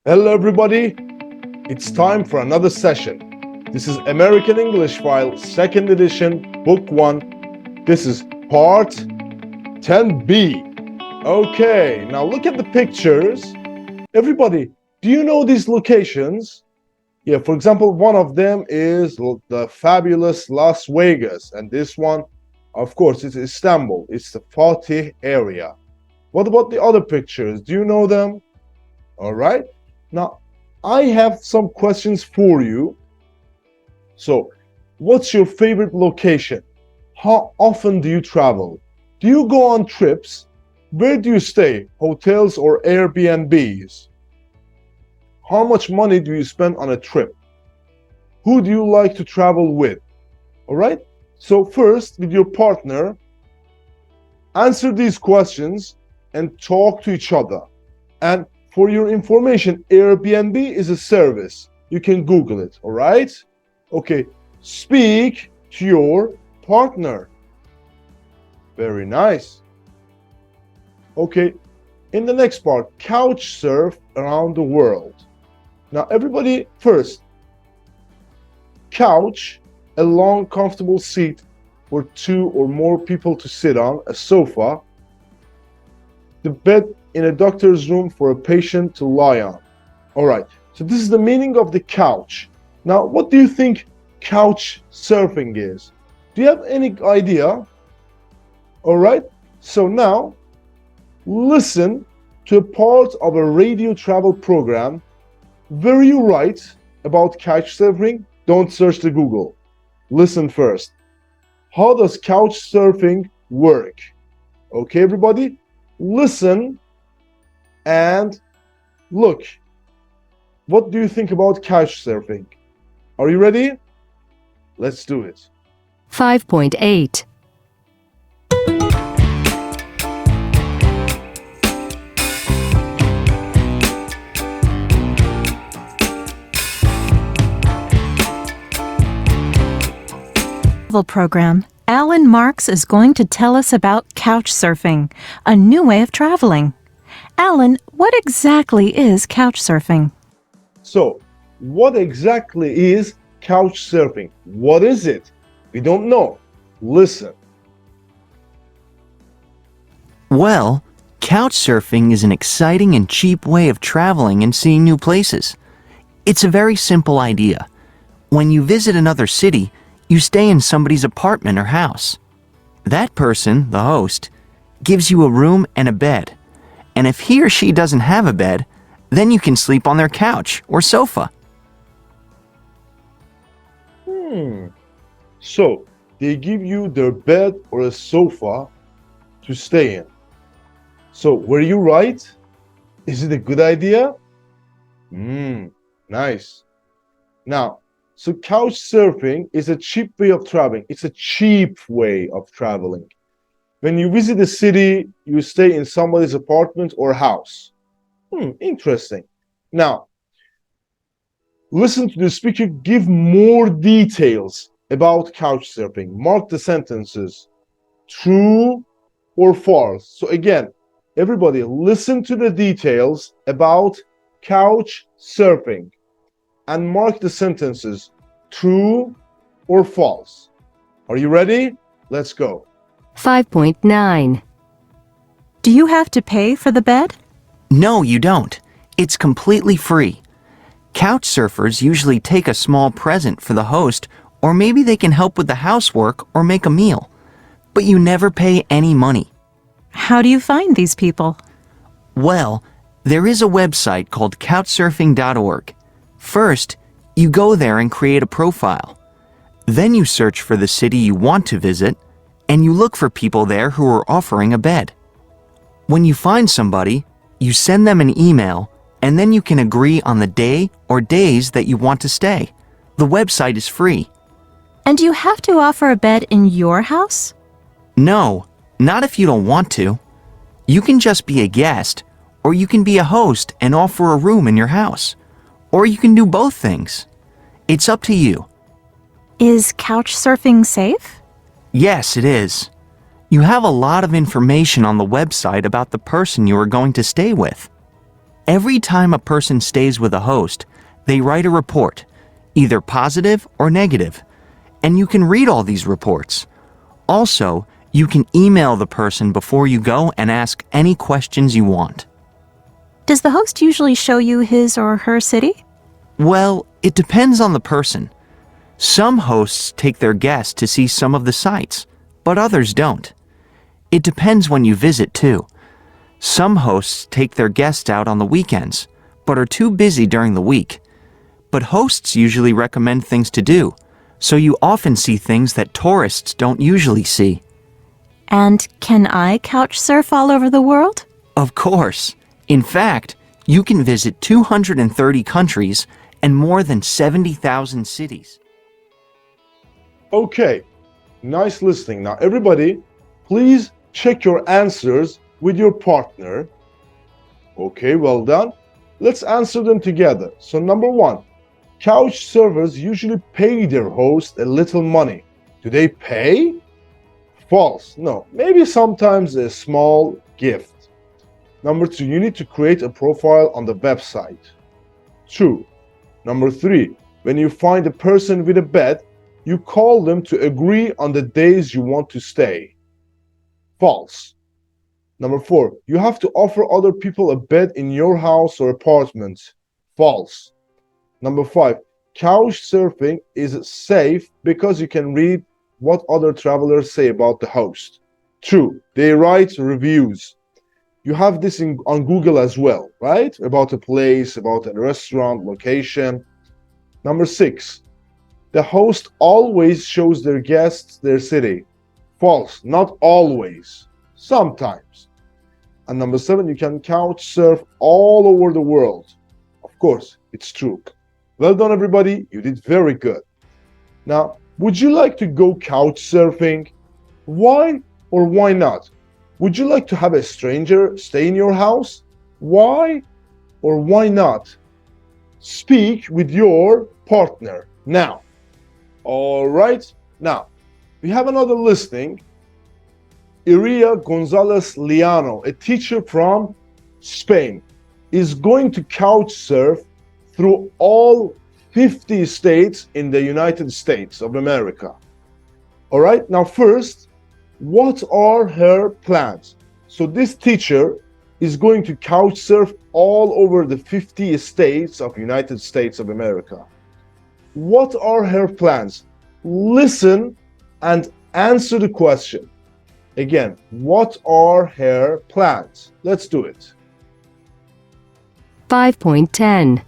Hello, everybody. It's time for another session. This is American English File, second edition, book one. This is part 10B. Okay, now look at the pictures. Everybody, do you know these locations? Yeah, for example, one of them is the fabulous Las Vegas, and this one, of course, is Istanbul. It's the Fatih area. What about the other pictures? Do you know them? All right. Now, I have some questions for you. So, what's your favorite location? How often do you travel? Do you go on trips? Where do you stay? Hotels or Airbnbs? How much money do you spend on a trip? Who do you like to travel with? All right? So, first, with your partner, answer these questions and talk to each other. And for your information, Airbnb is a service. You can Google it, all right? Okay, speak to your partner. Very nice. Okay, in the next part, Couchsurf around the world. Now, everybody, first, couch, a long, comfortable seat for two or more people to sit on, a sofa, the bed in a doctor's room for a patient to lie on. All right, so this is the meaning of the couch. Now, what do you think couch surfing is? Do you have any idea? All right, so now listen to a part of a radio travel program where you write about couch surfing. Don't search the Google. Listen first. How does couch surfing work? Okay, everybody, listen and look. What do you think about couchsurfing? Are you ready? Let's do it. 5.8. Travel program, Alan Marks is going to tell us about Couchsurfing, a new way of traveling. Alan, what exactly is Couchsurfing? So, what exactly is couchsurfing? What is it? We don't know. Listen. Well, Couchsurfing is an exciting and cheap way of traveling and seeing new places. It's a very simple idea. When you visit another city, you stay in somebody's apartment or house. That person, the host, gives you a room and a bed. And if he or she doesn't have a bed, then you can sleep on their couch or sofa. So, they give you their bed or a sofa to stay in. So, were you right? Is it a good idea? Nice. Now, so couch surfing is a cheap way of traveling. It's a cheap way of traveling. When you visit a city, you stay in somebody's apartment or house. Interesting. Now, listen to the speaker give more details about couch surfing. Mark the sentences. True or false. So again, everybody listen to the details about couch surfing and mark the sentences. True or false. Are you ready? Let's go. 5.9. Do you have to pay for the bed? No, you don't. It's completely free. Couch surfers usually take a small present for the host, or maybe they can help with the housework or make a meal. But you never pay any money. How do you find these people? Well, there is a website called couchsurfing.org. First, you go there and create a profile. Then you search for the city you want to visit, and you look for people there who are offering a bed. When you find somebody, you send them an email, and then you can agree on the day or days that you want to stay. The website is free. And do you have to offer a bed in your house? No, not if you don't want to. You can just be a guest, or you can be a host and offer a room in your house. Or you can do both things. It's up to you. Is Couchsurfing safe? Yes, it is. You have a lot of information on the website about the person you are going to stay with. Every time a person stays with a host, they write a report, either positive or negative, and you can read all these reports. Also, you can email the person before you go and ask any questions you want. Does the host usually show you his or her city? Well, it depends on the person. Some hosts take their guests to see some of the sights, but others don't. It depends when you visit, too. Some hosts take their guests out on the weekends, but are too busy during the week. But hosts usually recommend things to do, so you often see things that tourists don't usually see. And can I couch surf all over the world? Of course. In fact, you can visit 230 countries and more than 70,000 cities. Okay, nice listening. Now, everybody, please check your answers with your partner. Okay, well done. Let's answer them together. So, number one, couch surfers usually pay their host a little money. Do they pay? False. No, maybe sometimes a small gift. Number two, you need to create a profile on the website. True. Number three, when you find a person with a bed, you call them to agree on the days you want to stay. False. Number four, you have to offer other people a bed in your house or apartment. False. Number five, couch surfing is safe because you can read what other travelers say about the host. True, they write reviews. You have this on Google as well, right? About a place, about a restaurant, location. Number six, the host always shows their guests their city. False, not always, sometimes. And number seven, you can couch surf all over the world. Of course, it's true. Well done, everybody. You did very good. Now, would you like to go couch surfing? Why or why not? Would you like to have a stranger stay in your house? Why or why not? Speak with your partner now. All right. Now, we have another listing. Aria Gonzalez Liano, a teacher from Spain, is going to couch surf through all 50 states in the United States of America. All right. Now, first, what are her plans? So this teacher is going to couch surf all over the 50 states of United States of America. What are her plans? Listen and answer the question. Again, what are her plans? Let's do it. 5.10.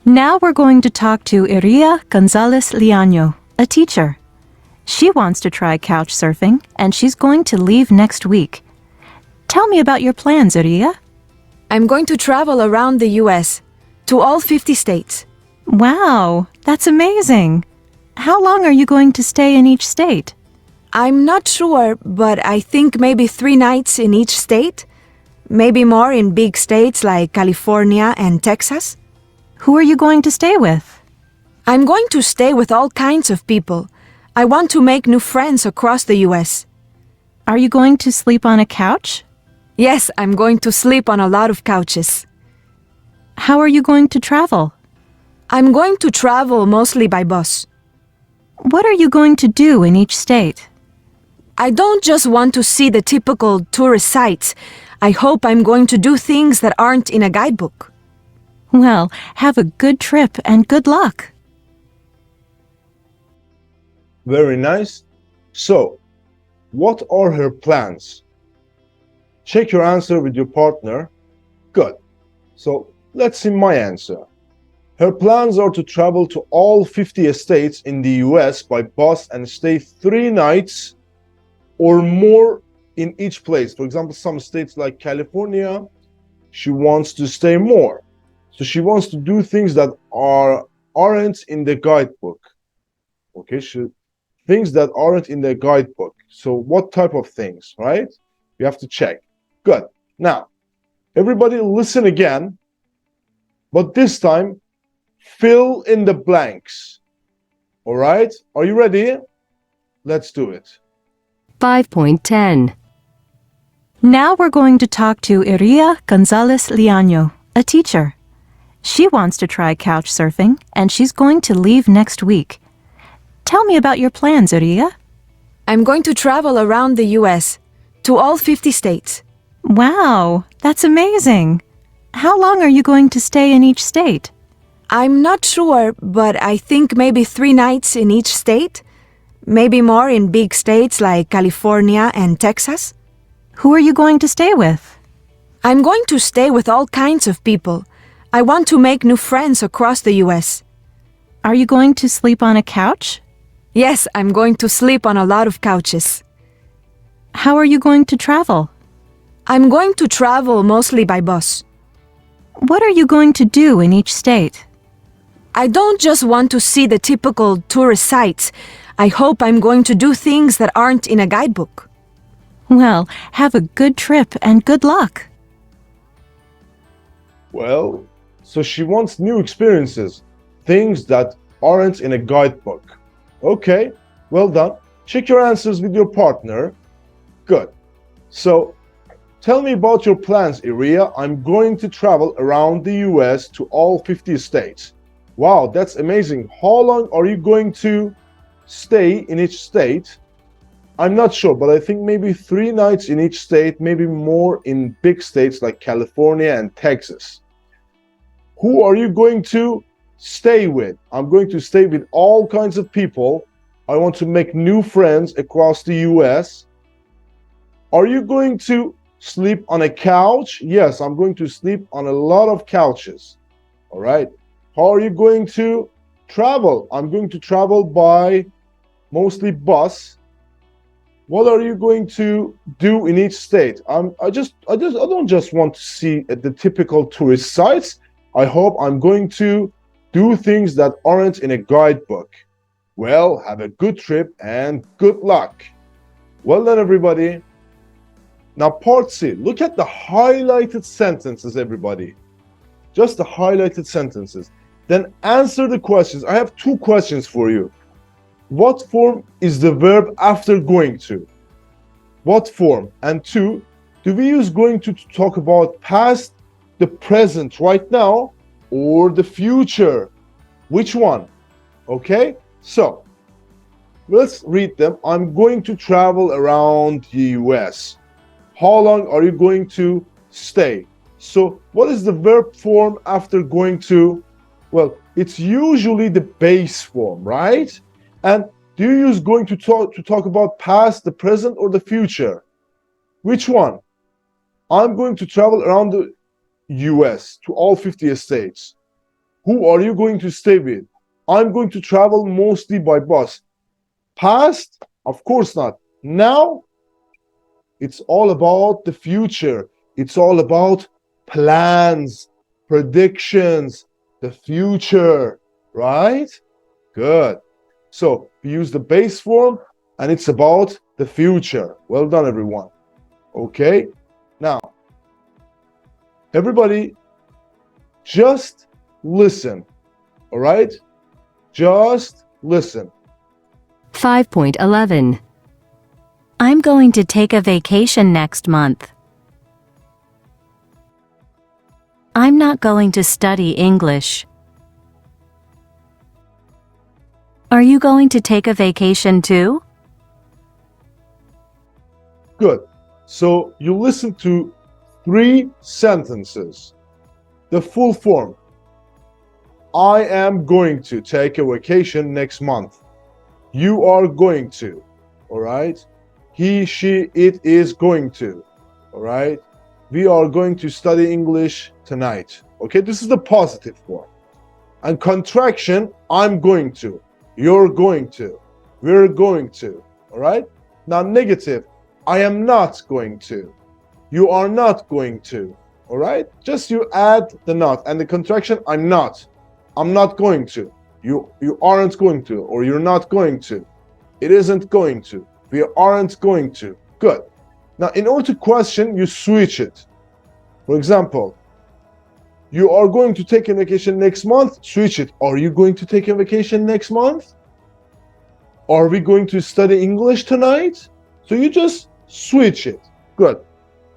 Now we're going to talk to Aria Gonzalez Liano, a teacher. She wants to try couch surfing, and she's going to leave next week. Tell me about your plans, Aria. I'm going to travel around the U.S. to all 50 states. Wow, that's amazing. How long are you going to stay in each state? I'm not sure, but I think maybe 3 nights in each state. Maybe more in big states like California and Texas. Who are you going to stay with? I'm going to stay with all kinds of people. I want to make new friends across the U.S. Are you going to sleep on a couch? Yes, I'm going to sleep on a lot of couches. How are you going to travel? I'm going to travel mostly by bus. What are you going to do in each state? I don't just want to see the typical tourist sites. I hope I'm going to do things that aren't in a guidebook. Well, have a good trip and good luck. Very nice. So, what are her plans? Check your answer with your partner. Good. So, let's see my answer. Her plans are to travel to all 50 states in the US by bus and stay 3 nights or more in each place. For example, some states like California, she wants to stay more. So she wants to do things that aren't in the guidebook. Okay, things that aren't in the guidebook. So what type of things, right? You have to check. Good. Now, everybody listen again, but this time, fill in the blanks. All right? Are you ready? Let's do it. 5.10. Now we're going to talk to Aria Gonzalez Liano, a teacher. She wants to try Couchsurfing, and she's going to leave next week. Tell me about your plans, Aria. I'm going to travel around the US, to all 50 states. Wow, that's amazing. How long are you going to stay in each state? I'm not sure, but I think maybe 3 nights in each state. Maybe more in big states like California and Texas. Who are you going to stay with? I'm going to stay with all kinds of people. I want to make new friends across the US. Are you going to sleep on a couch? Yes, I'm going to sleep on a lot of couches. How are you going to travel? I'm going to travel mostly by bus. What are you going to do in each state? I don't just want to see the typical tourist sites. I hope I'm going to do things that aren't in a guidebook. Well, have a good trip and good luck. Well, so she wants new experiences, things that aren't in a guidebook. Okay, well done. Check your answers with your partner. Good. So, tell me about your plans, Aria. I'm going to travel around the US to all 50 states. Wow, that's amazing. How long are you going to stay in each state? I'm not sure, but I think maybe 3 nights in each state, maybe more in big states like California and Texas. Who are you going to stay with? I'm going to stay with all kinds of people. I want to make new friends across the US. Are you going to sleep on a couch? Yes, I'm going to sleep on a lot of couches. All right. How are you going to travel? I'm going to travel by mostly bus. What are you going to do in each state? I don't just want to see the typical tourist sites. I hope I'm going to do things that aren't in a guidebook. Well, have a good trip and good luck. Well done, everybody. Now, part C. Look at the highlighted sentences, everybody. Just the highlighted sentences. Then answer the questions. I have 2 questions for you. What form is the verb after going to? What form? And 2, do we use going to talk about past, the present right now, or the future? Which one? Okay, so let's read them. I'm going to travel around the US. How long are you going to stay? So what is the verb form after going to? Well, it's usually the base form, right? And do you use going to talk about past, the present, or the future? Which one? I'm going to travel around the US to all 50 states. Who are you going to stay with? I'm going to travel mostly by bus. Past? Of course not. Now? It's all about the future. It's all about plans, predictions, the future, right? Good. So we use the base form and it's about the future. Well done, everyone. Okay. Now, everybody, just listen. All right? Just listen. 5.11. I'm going to take a vacation next month. I'm not going to study English. Are you going to take a vacation too? Good. So you listen to 3 sentences. The full form. I am going to take a vacation next month. You are going to. All right? He, she, it is going to. All right? We are going to study English tonight. Okay? This is the positive form. And contraction, I'm going to. You're going to. We're going to. All right? Now, negative, I am not going to. You are not going to. All right? Just you add the not. And the contraction, I'm not. I'm not going to. You aren't going to. Or you're not going to. It isn't going to. We aren't going to. Good. Now, in order to question, you switch it. For example, you are going to take a vacation next month. Switch it. Are you going to take a vacation next month? Are we going to study English tonight? So you just switch it. Good.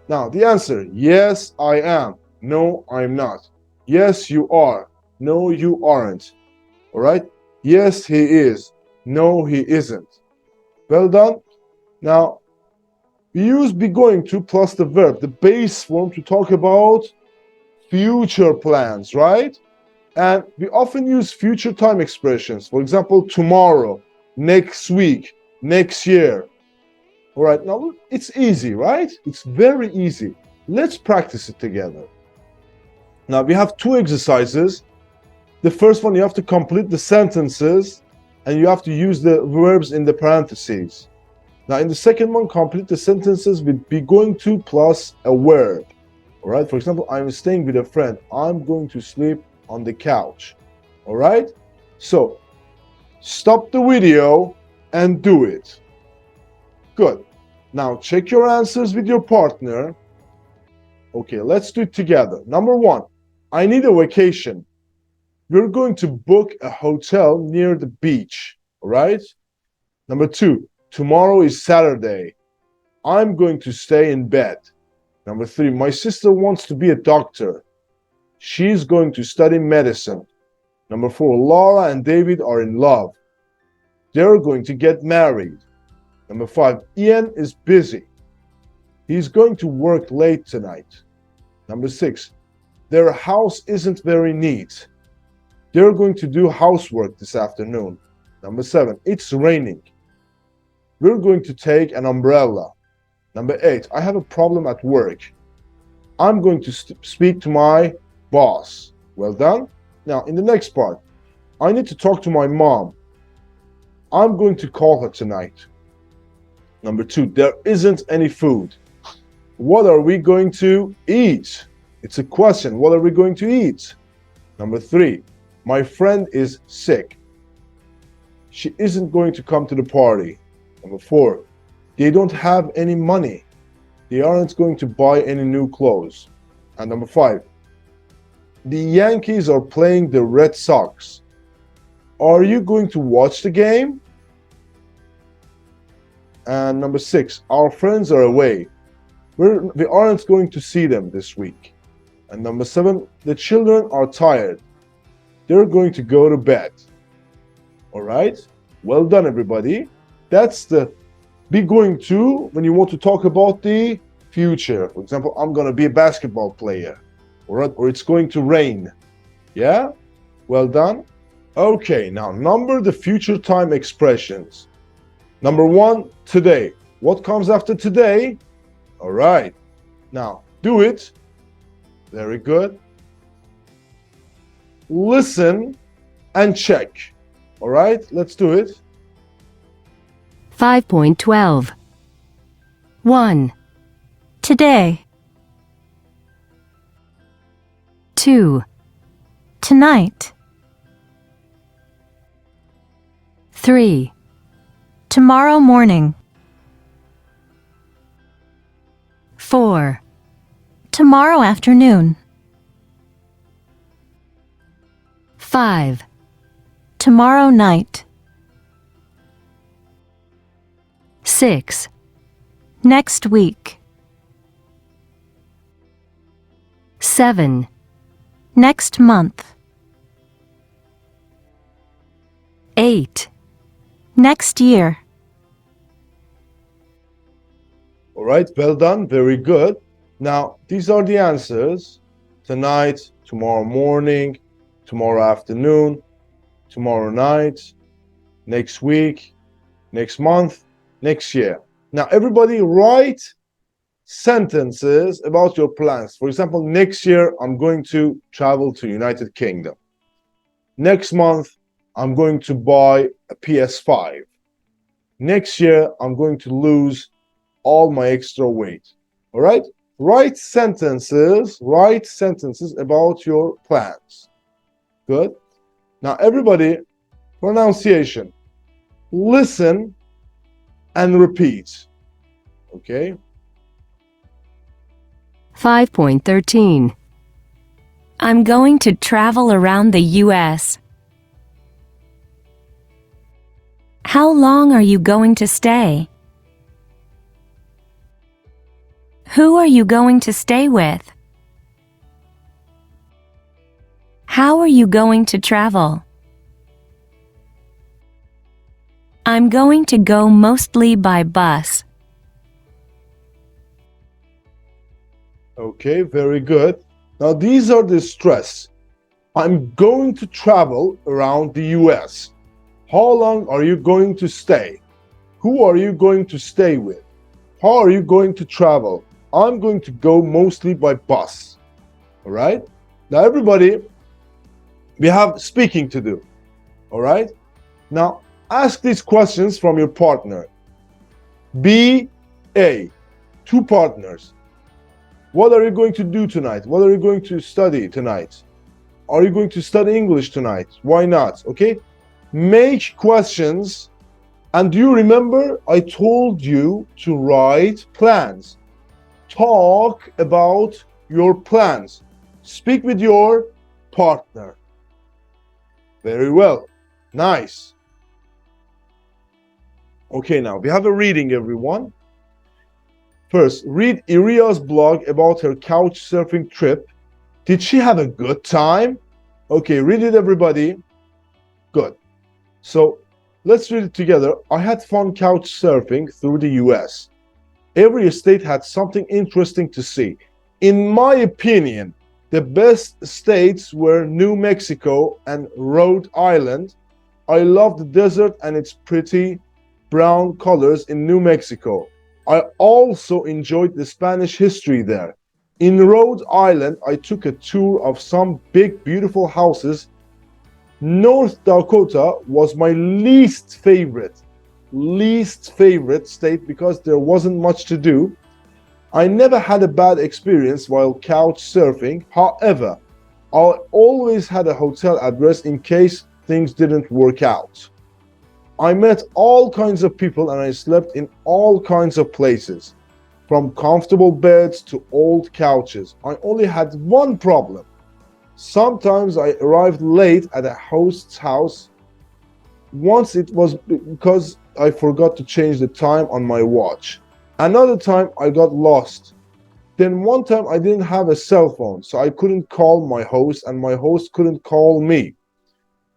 Now, the answer, yes, I am. No, I'm not. Yes, you are. No, you aren't. All right? Yes, he is. No, he isn't. Well done. Now, we use be going to plus the verb, the base form, to talk about future plans, right? And we often use future time expressions. For example, tomorrow, next week, next year. All right, now it's easy, right? It's very easy. Let's practice it together. Now we have two exercises. The first one, you have to complete the sentences and you have to use the verbs in the parentheses. Now in the second one, complete the sentences with be going to plus a verb. All right, for example, I'm staying with a friend. I'm going to sleep on the couch. All right, so stop the video and do it. Good. Now check your answers with your partner. Okay, let's do it together. Number one, I need a vacation. We're going to book a hotel near the beach. All right. Number two, tomorrow is Saturday. I'm going to stay in bed. Number three, my sister wants to be a doctor. She's going to study medicine. Number four, Laura and David are in love. They're going to get married. Number five, Ian is busy. He's going to work late tonight. Number six, their house isn't very neat. They're going to do housework this afternoon. Number seven, it's raining. We're going to take an umbrella. Number eight, I have a problem at work. I'm going to speak to my boss. Well done. Now, in the next part, I need to talk to my mom. I'm going to call her tonight. Number two, there isn't any food. What are we going to eat? It's a question. What are we going to eat? Number three, my friend is sick. She isn't going to come to the party. Number four, they don't have any money. They aren't going to buy any new clothes. And number five, the Yankees are playing the Red Sox. Are you going to watch the game? And number six, our friends are away. We aren't going to see them this week. And number seven, the children are tired. They're going to go to bed. All right? Well done, everybody. That's the be going to when you want to talk about the future. For example, I'm going to be a basketball player. All right? Or it's going to rain. Yeah? Well done. Okay, now number the future time expressions. Number one, today. What comes after today? All right. Now, do it. Very good. Listen and check. All right, let's do it. 5.12. 1, Today. 2, Tonight. 3, Tomorrow morning. 4, Tomorrow afternoon. 5, Tomorrow night. 6, Next week. 7, Next month. 8, Next year. All right, well done. Very good. Now, these are the answers. Tonight, tomorrow morning, tomorrow afternoon, tomorrow night, next week, next month, next year. Now, everybody write sentences about your plans. For example, next year, I'm going to travel to United Kingdom. Next month, I'm going to buy a PS5. Next year, I'm going to lose all my extra weight. All right? Write sentences about your plans. Good. Now, everybody, pronunciation. Listen and repeat. Okay? 5.13. I'm going to travel around the U.S. How long are you going to stay? Who are you going to stay with? How are you going to travel? I'm going to go mostly by bus. Okay, very good. Now these are the stress. I'm going to travel around the US. How long are you going to stay? Who are you going to stay with? How are you going to travel? I'm going to go mostly by bus. All right? Now everybody, we have speaking to do. All right? Now ask these questions from your partner. B, A, two partners. What are you going to do tonight? What are you going to study tonight? Are you going to study English tonight? Why not? Okay? Make questions. And do you remember I told you to write plans? Talk about your plans. Speak with your partner. Very well. Nice. Okay, now we have a reading, everyone. First, read Aria's blog about her couch surfing trip. Did she have a good time? Okay, read it, everybody. Good. So let's read it together. I had fun couch surfing through the US. Every state had something interesting to see. In my opinion, the best states were New Mexico and Rhode Island. I love the desert and its pretty brown colors in New Mexico. I also enjoyed the Spanish history there. In Rhode Island, I took a tour of some big, beautiful houses. North Dakota was my least favorite state because there wasn't much to do. I never had a bad experience while couch surfing. However, I always had a hotel address in case things didn't work out. I met all kinds of people and I slept in all kinds of places, from comfortable beds to old couches. I only had one problem. Sometimes I arrived late at a host's house. Once it was because I forgot to change the time on my watch. Another time I got lost. Then one time I didn't have a cell phone, so I couldn't call my host and my host couldn't call me.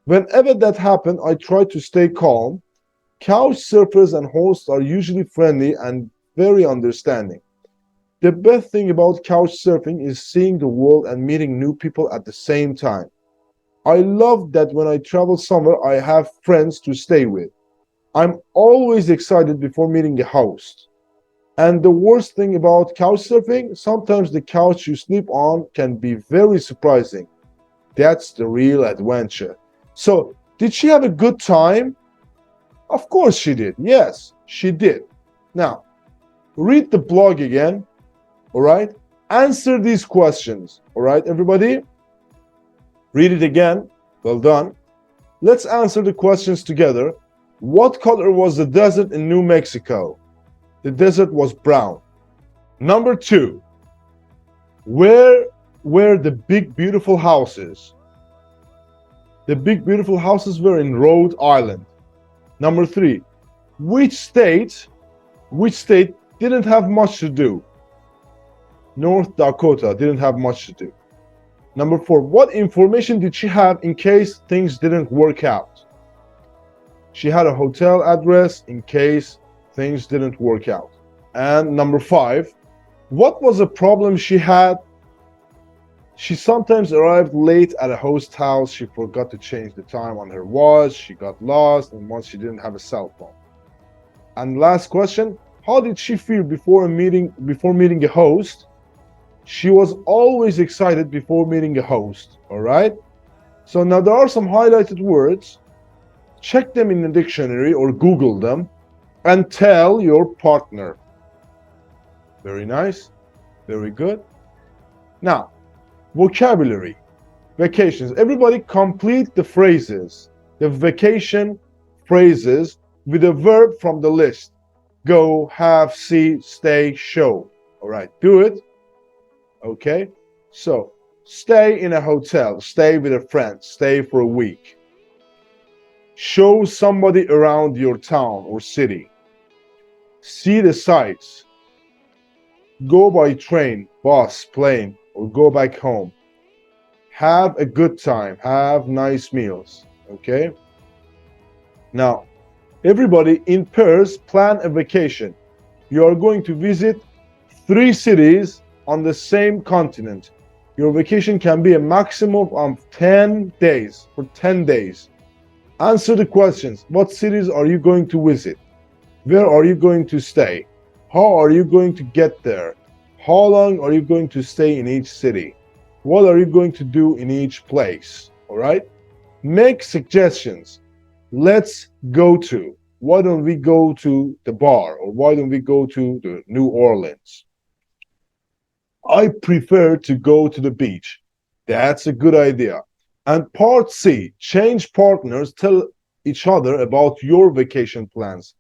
Whenever that happened, I tried to stay calm. Couch surfers and hosts are usually friendly and very understanding. The best thing about couch surfing is seeing the world and meeting new people at the same time. I love that when I travel somewhere, I have friends to stay with. I'm always excited before meeting a host. And the worst thing about couch surfing, sometimes the couch you sleep on can be very surprising. That's the real adventure. So, did she have a good time? Of course she did. Yes, she did. Now, read the blog again. All right? Answer these questions. All right, everybody? Read it again. Well done. Let's answer the questions together. What color was the desert in New Mexico? The desert was brown. Number 2. Where were the big, beautiful houses? The big, beautiful houses were in Rhode Island. Number 3. Which state didn't have much to do? North Dakota didn't have much to do. Number 4. What information did she have in case things didn't work out? She had a hotel address in case things didn't work out. And number 5. What was a problem she had? She sometimes arrived late at a host house. She forgot to change the time on her watch. She got lost, and once she didn't have a cell phone. And last question, how did she feel before meeting a host? She was always excited before meeting a host. All right? So now there are some highlighted words. Check them in the dictionary or Google them and tell your partner. Very nice. Very good. Now, vocabulary. Vacations. Everybody complete the phrases. The vacation phrases with a verb from the list. Go, have, see, stay, show. All right, do it. Okay. So, stay in a hotel. Stay with a friend. Stay for a week. Show somebody around your town or city. See the sights. go by train, bus, plane, or go back home. Have a good time, have nice meals, okay? Now, everybody in pairs plan a vacation. You are going to visit 3 cities on the same continent. Your vacation can be a maximum of 10 days, for 10 days. Answer the questions. What cities are you going to visit? Where are you going to stay? How are you going to get there? How long are you going to stay in each city? What are you going to do in each place? All right? Make suggestions. Let's go to. Why don't we go to the bar? Or why don't we go to the New Orleans? I prefer to go to the beach. That's a good idea. And part C, change partners, tell each other about your vacation plans.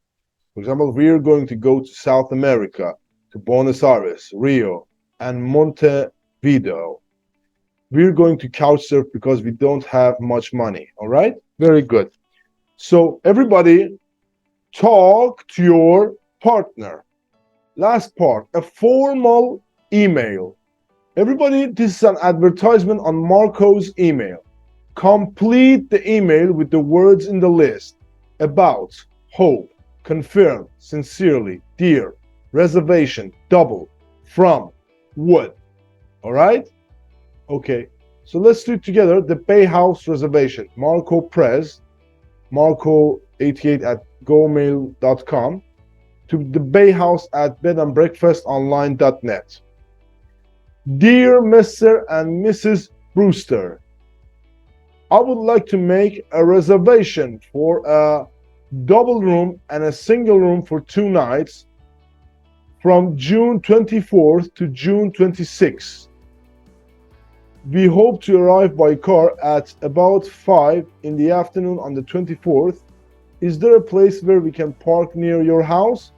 For example, we are going to go to South America, to Buenos Aires, Rio, and Montevideo. We're going to Couchsurf because we don't have much money, all right? Very good. So everybody, talk to your partner. Last part, a formal email. Everybody, this is an advertisement on Marco's email. Complete the email with the words in the list: about, hope, confirm, sincerely, dear, reservation, double, from, would. All right? Okay, so let's do it together. The Bay House reservation, Marco Prez, marco88@gmail.com, to the Bay House at bedandbreakfastonline.net. Dear Mr. and Mrs. Brewster, I would like to make a reservation for a double room and a single room for 2 nights from June 24th to June 26th. We hope to arrive by car at about 5 in the afternoon on the 24th. Is there a place where we can park near your house?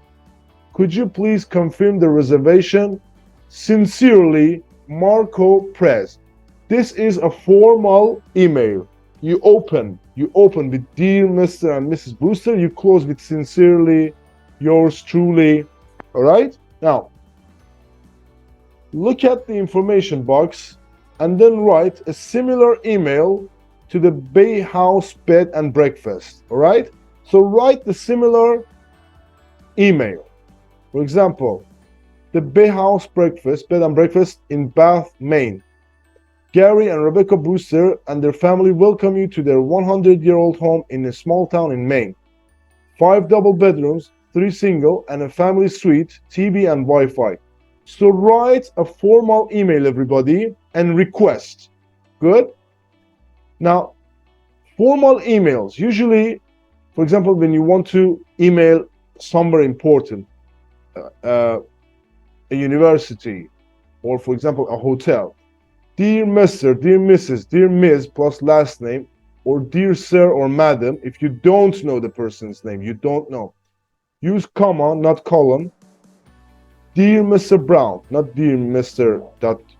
Could you please confirm the reservation? Sincerely, Marco Prez. This is a formal email. You open with Dear Mr. and Mrs. Brewster. You close with sincerely, yours truly. All right? Now, look at the information box and then write a similar email to the Bay House Bed and Breakfast. All right? So write the similar email. For example, the Bay House Bed and Breakfast in Bath, Maine. Gary and Rebecca Brewster and their family welcome you to their 100-year-old home in a small town in Maine. 5 double bedrooms, 3 single, and a family suite, TV and Wi-Fi. So write a formal email, everybody, and request. Good? Now, formal emails, usually, for example, when you want to email somewhere important, a university, or for example, a hotel. Dear Mr., Dear Mrs., Dear Ms. plus last name, or Dear Sir or Madam, if you don't know the person's name, you don't know. Use comma, not colon. Dear Mr. Brown, not Dear Mr.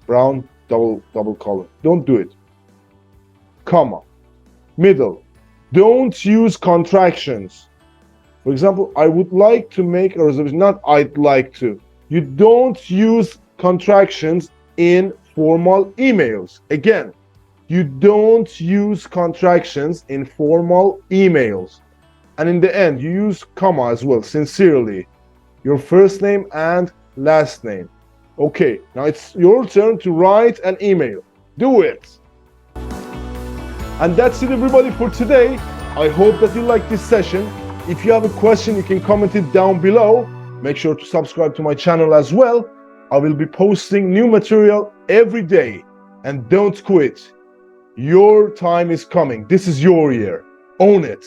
Brown, double colon. Don't do it. Comma. Middle. Don't use contractions. For example, I would like to make a reservation, not I'd like to. You don't use contractions in formal emails. Again, you don't use contractions in formal emails. And in the end, you use comma as well, sincerely. Your first name and last name. Okay, now it's your turn to write an email. Do it. And that's it, everybody, for today. I hope that you liked this session. If you have a question, you can comment it down below. Make sure to subscribe to my channel as well. I will be posting new material every day. And don't quit. Your time is coming. This is your year. Own it.